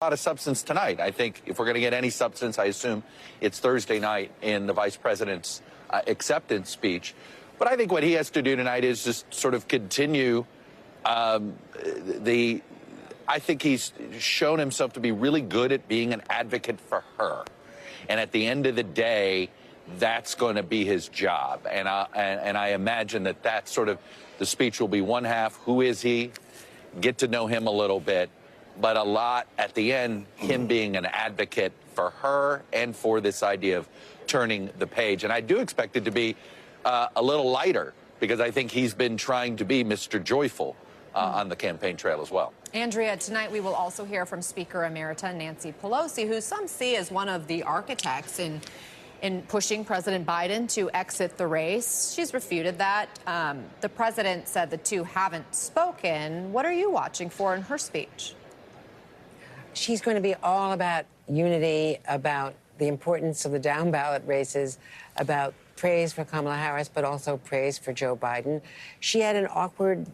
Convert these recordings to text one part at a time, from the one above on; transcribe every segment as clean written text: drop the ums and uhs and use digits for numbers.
lot of substance tonight. I think if we're going to get any substance, I assume it's Thursday night in the vice president's acceptance speech. But I think what he has to do tonight is just sort of continue I think he's shown himself to be really good at being an advocate for her. And at the end of the day, that's going to be his job. And I imagine that that's sort of the speech will be one half. Who is he? Get to know him a little bit. But a lot at the end, him being an advocate for her and for this idea of turning the page. And I do expect it to be a little lighter because I think he's been trying to be Mr. Joyful on the campaign trail as well. Andrea, tonight we will also hear from Speaker Emerita Nancy Pelosi, who some see as one of the architects in pushing President Biden to exit the race. She's refuted that. The president said the two haven't spoken. What are you watching for in her speech? She's going to be all about unity, about the importance of the down ballot races, about praise for Kamala Harris, but also praise for Joe Biden. She had an awkward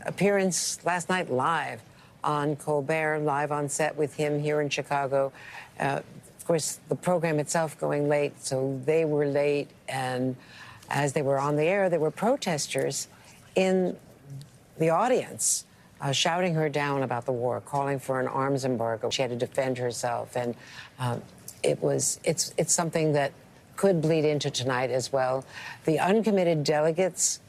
appearance last night live on Colbert, live on set with him here in Chicago. Of course, the program itself going late, so they were late. And as they were on the air, there were protesters in the audience shouting her down about the war, calling for an arms embargo. She had to defend herself. And it's something that could bleed into tonight as well. The uncommitted delegates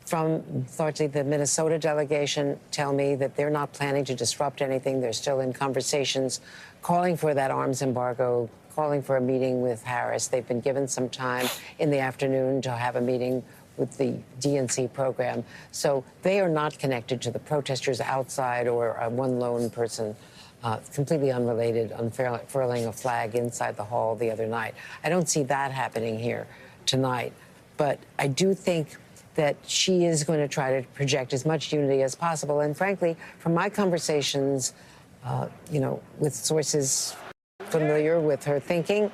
from largely the Minnesota delegation tell me that they're not planning to disrupt anything. They're still in conversations, calling for that arms embargo, calling for a meeting with Harris. They've been given some time in the afternoon to have a meeting with the DNC program. So they are not connected to the protesters outside or one lone person completely unrelated, unfurling a flag inside the hall the other night. I don't see that happening here tonight. But I do think that she is going to try to project as much unity as possible. And frankly, from my conversations, with sources familiar with her thinking,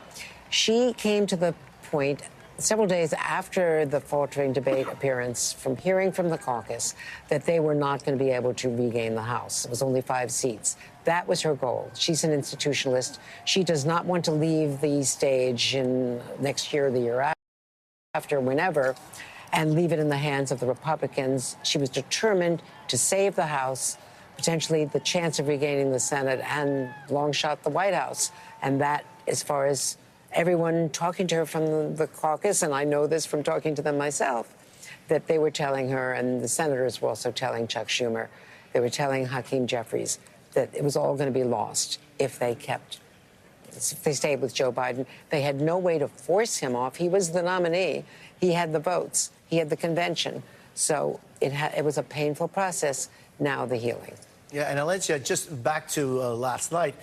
she came to the point several days after the faltering debate appearance from hearing from the caucus that they were not going to be able to regain the House. It was only 5 seats. That was her goal. She's an institutionalist. She does not want to leave the stage in next year, the year after, whenever, and leave it in the hands of the Republicans. She was determined to save the House, potentially the chance of regaining the Senate, and long shot the White House. And that, as far as everyone talking to her from the caucus, and I know this from talking to them myself, that they were telling her, and the senators were also telling Chuck Schumer, they were telling Hakeem Jeffries that it was all going to be lost if they stayed with Joe Biden. They had no way to force him off. He was the nominee. He had the votes. He had the convention. So it was a painful process. Now the healing. Yeah, and Alencia, just back to last night,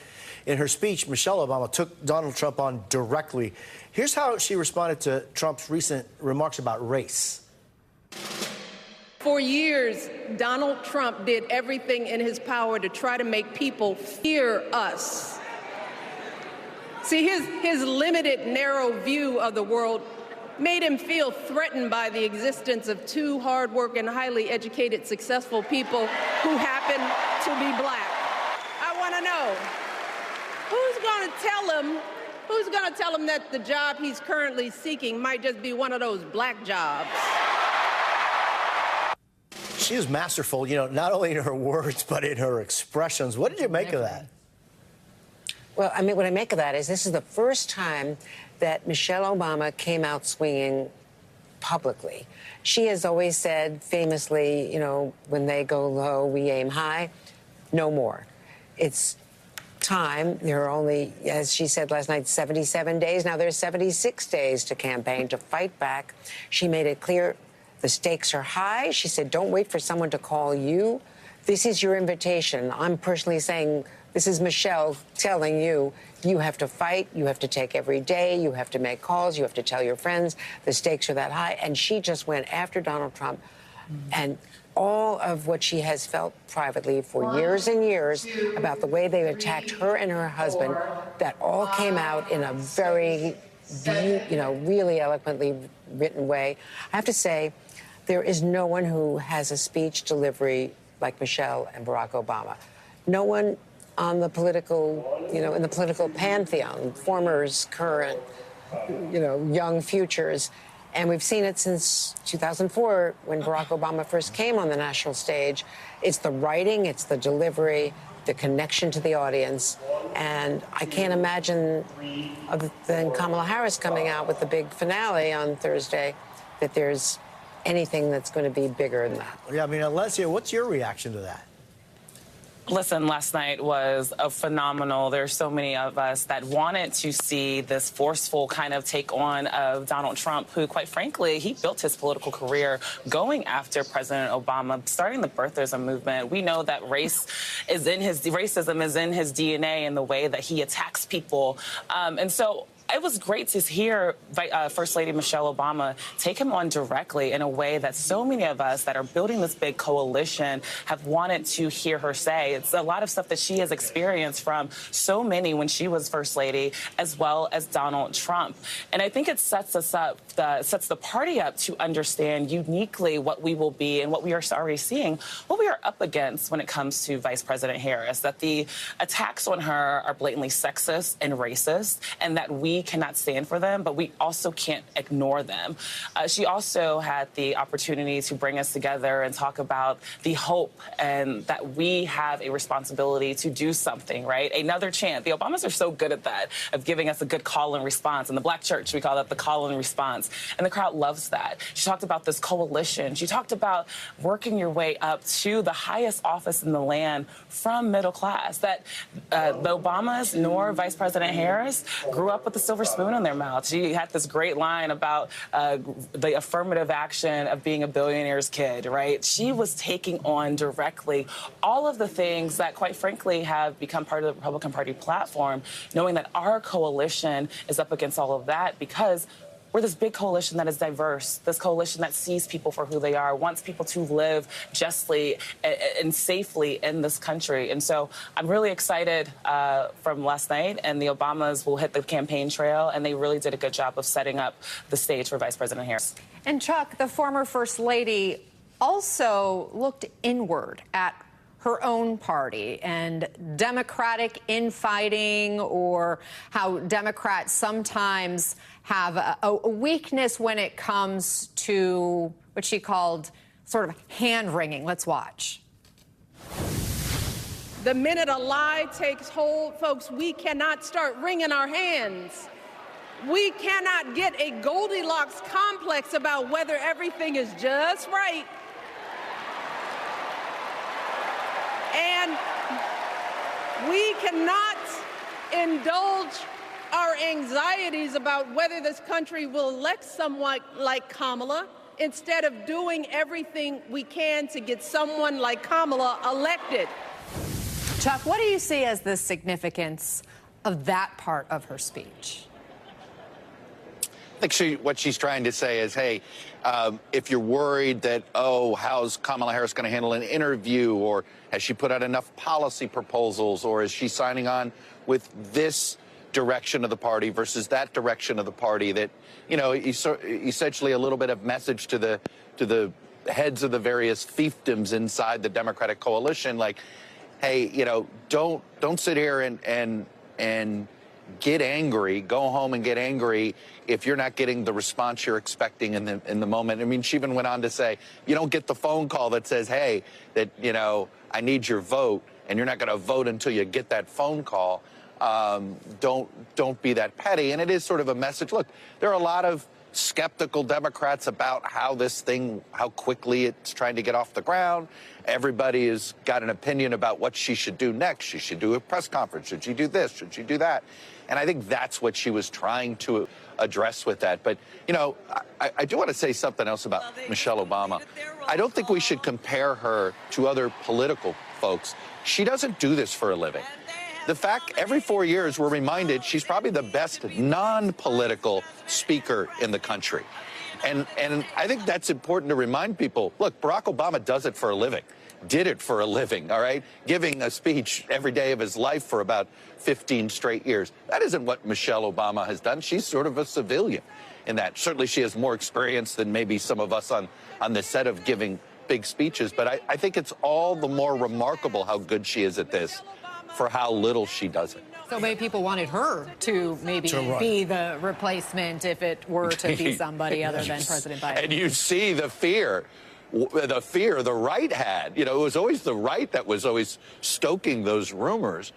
in her speech, Michelle Obama took Donald Trump on directly. Here's how she responded to Trump's recent remarks about race. For years, Donald Trump did everything in his power to try to make people fear us. See, his limited, narrow view of the world made him feel threatened by the existence of two hard-working, highly educated, successful people who happen to be black. I want to know, who's going to tell him that the job he's currently seeking might just be one of those black jobs? She is masterful, not only in her words, but in her expressions. What did you make of that? Well, what I make of that is this is the first time that Michelle Obama came out swinging publicly. She has always said famously, when they go low, we aim high. No more. It's time. There are only, as she said last night, 77 days. Now there's 76 days to campaign, to fight back. She made it clear the stakes are high. She said, don't wait for someone to call you. This is your invitation. I'm personally saying, this is Michelle telling you, you have to fight, you have to take every day, you have to make calls, you have to tell your friends, the stakes are that high. And she just went after Donald Trump. And all of what she has felt privately for years and years about the way they attacked her and her husband, that all came out in a very, really eloquently written way. I have to say, there is no one who has a speech delivery like Michelle and Barack Obama. No one on the political, in the political pantheon, formers, current, young futures. And we've seen it since 2004 when Barack Obama first came on the national stage. It's the writing, it's the delivery, the connection to the audience. And I can't imagine, other than Kamala Harris coming out with the big finale on Thursday, that there's anything that's going to be bigger than that. Yeah, I mean, Alessia, what's your reaction to that? Listen, last night was a phenomenal. There's so many of us that wanted to see this forceful kind of take on of Donald Trump, who, quite frankly, he built his political career going after President Obama, starting the birtherism movement. We know that racism is in his DNA in the way that he attacks people. And so it was great to hear First Lady Michelle Obama take him on directly in a way that so many of us that are building this big coalition have wanted to hear her say. It's a lot of stuff that she has experienced from so many when she was First Lady, as well as Donald Trump. And I think it sets us up, sets the party up to understand uniquely what we will be and what we are already seeing, what we are up against when it comes to Vice President Harris, that the attacks on her are blatantly sexist and racist, and that we cannot stand for them, but we also can't ignore them. She also had the opportunity to bring us together and talk about the hope and that we have a responsibility to do something, right? Another chance. The Obamas are so good at that, of giving us a good call and response. In the Black church, we call that the call and response. And the crowd loves that. She talked about this coalition. She talked about working your way up to the highest office in the land from middle class, that the Obamas nor Vice President Harris grew up with the silver spoon in their mouth. She had this great line about the affirmative action of being a billionaire's kid, right? She was taking on directly all of the things that, quite frankly, have become part of the Republican Party platform, knowing that our coalition is up against all of that because we're this big coalition that is diverse, this coalition that sees people for who they are, wants people to live justly and safely in this country. And so I'm really excited from last night, and the Obamas will hit the campaign trail, and they really did a good job of setting up the stage for Vice President Harris. And Chuck, the former First Lady also looked inward at her own party and Democratic infighting, or how Democrats sometimes have a weakness when it comes to what she called sort of hand-wringing. Let's watch. The minute a lie takes hold, folks, we cannot start wringing our hands. We cannot get a Goldilocks complex about whether everything is just right. And we cannot indulge our anxieties about whether this country will elect someone like Kamala instead of doing everything we can to get someone like Kamala elected. Chuck, what do you see as the significance of that part of her speech? I think what she's trying to say is, hey, if you're worried that, how's Kamala Harris going to handle an interview, or has she put out enough policy proposals, or is she signing on with this direction of the party versus that direction of the party, that, essentially a little bit of message to the heads of the various fiefdoms inside the Democratic coalition, like, hey, don't sit here and get angry, go home and get angry if you're not getting the response you're expecting in the moment. I mean, she even went on to say, you don't get the phone call that says, hey, that, I need your vote, and you're not going to vote until you get that phone call. Don't be that petty. And it is sort of a message. Look, there are a lot of skeptical Democrats about how quickly it's trying to get off the ground. Everybody has got an opinion about what she should do next. She should do a press conference. Should she do this? Should she do that? And I think that's what she was trying to address with that. But, I do want to say something else about Michelle Obama. I don't think we should compare her to other political folks. She doesn't do this for a living. The fact, every 4 years, we're reminded she's probably the best non-political speaker in the country. And I think that's important to remind people. Look, Barack Obama does it for a living, did it for a living, all right? Giving a speech every day of his life for about 15 straight years. That isn't what Michelle Obama has done. She's sort of a civilian in that. Certainly she has more experience than maybe some of us on the set of giving big speeches. But I think it's all the more remarkable how good she is at this for how little she does it. So many people wanted her to maybe be the replacement if it were to be somebody other than President Biden. And you see the fear the right had. You know, it was always the right that was always stoking those rumors.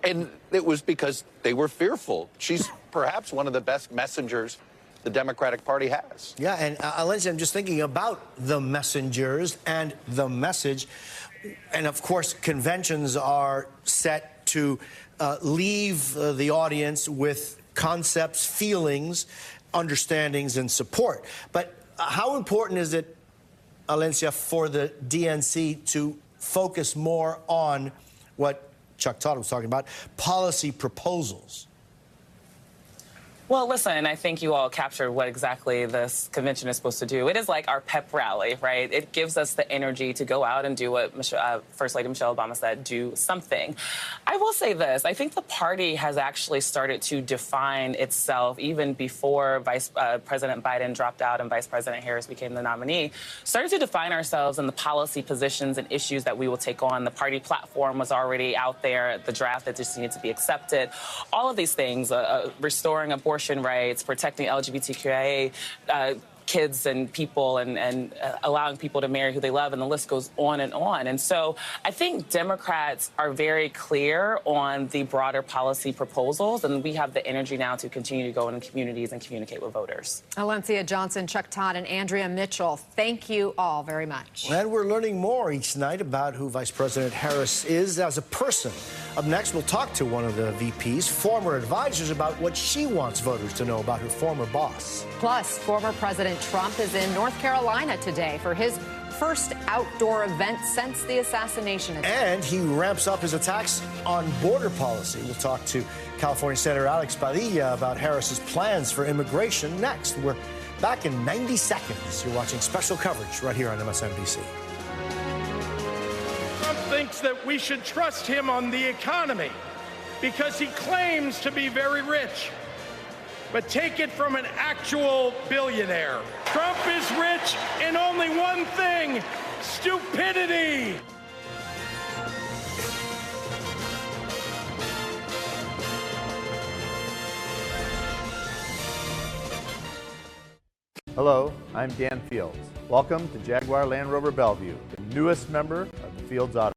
And it was because they were fearful. She's perhaps one of the best messengers the Democratic Party has. Yeah, and Lindsay, I'm just thinking about the messengers and the message. And of course, conventions are set to leave the audience with concepts, feelings, understandings, and support. But how important is it, Alencia, for the DNC to focus more on what Chuck Todd was talking about, policy proposals? Well, listen, I think you all captured what exactly this convention is supposed to do. It is like our pep rally, right? It gives us the energy to go out and do what First Lady Michelle Obama said, do something. I will say this. I think the party has actually started to define itself even before President Biden dropped out and Vice President Harris became the nominee, started to define ourselves in the policy positions and issues that we will take on. The party platform was already out there, the draft that just needed to be accepted. All of these things, restoring abortion rights, protecting LGBTQIA kids and people, and allowing people to marry who they love, and the list goes on and on. And so I think Democrats are very clear on the broader policy proposals, and we have the energy now to continue to go into communities and communicate with voters. Alencia Johnson, Chuck Todd, and Andrea Mitchell, thank you all very much. And we're learning more each night about who Vice President Harris is as a person. Up next, we'll talk to one of the VP's former advisors about what she wants voters to know about her former boss. Plus, former President Trump is in North Carolina today for his first outdoor event since the assassination attempt. And he ramps up his attacks on border policy. We'll talk to California Senator Alex Padilla about Harris's plans for immigration next. We're back in 90 seconds. You're watching special coverage right here on MSNBC. Trump thinks that we should trust him on the economy because he claims to be very rich. But take it from an actual billionaire. Trump is rich in only one thing: stupidity. Hello, I'm Dan Fields. Welcome to Jaguar Land Rover Bellevue, the newest member of the Fields Auto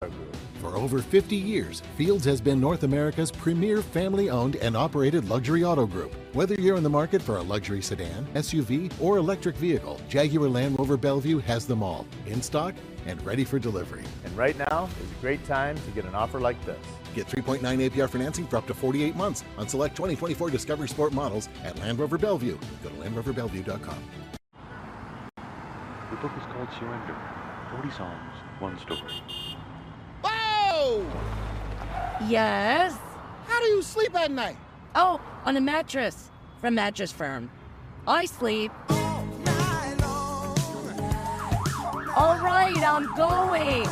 Group. For over 50 years, Fields has been North America's premier family-owned and operated luxury auto group. Whether you're in the market for a luxury sedan, SUV, or electric vehicle, Jaguar Land Rover Bellevue has them all, in stock and ready for delivery. And right now is a great time to get an offer like this. Get 3.9 APR financing for up to 48 months on select 2024 Discovery Sport models at Land Rover Bellevue. Go to LandRoverBellevue.com. The book is called Surrender. 40 songs, one story. Whoa! Yes? How do you sleep at night? Oh, on a mattress from Mattress Firm. I sleep. All right, I'm going.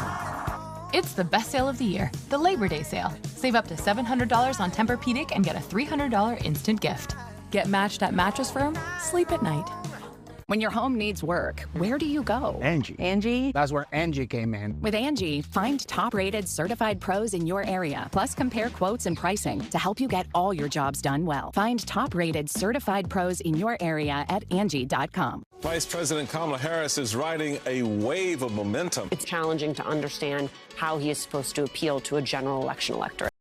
It's the best sale of the year, the Labor Day sale. Save up to $700 on Tempur-Pedic and get a $300 instant gift. Get matched at Mattress Firm. Sleep at night. When your home needs work, where do you go? Angie. Angie? That's where Angie came in. With Angie, find top-rated certified pros in your area. Plus, compare quotes and pricing to help you get all your jobs done well. Find top-rated certified pros in your area at Angie.com. Vice President Kamala Harris is riding a wave of momentum. It's challenging to understand how he is supposed to appeal to a general election electorate.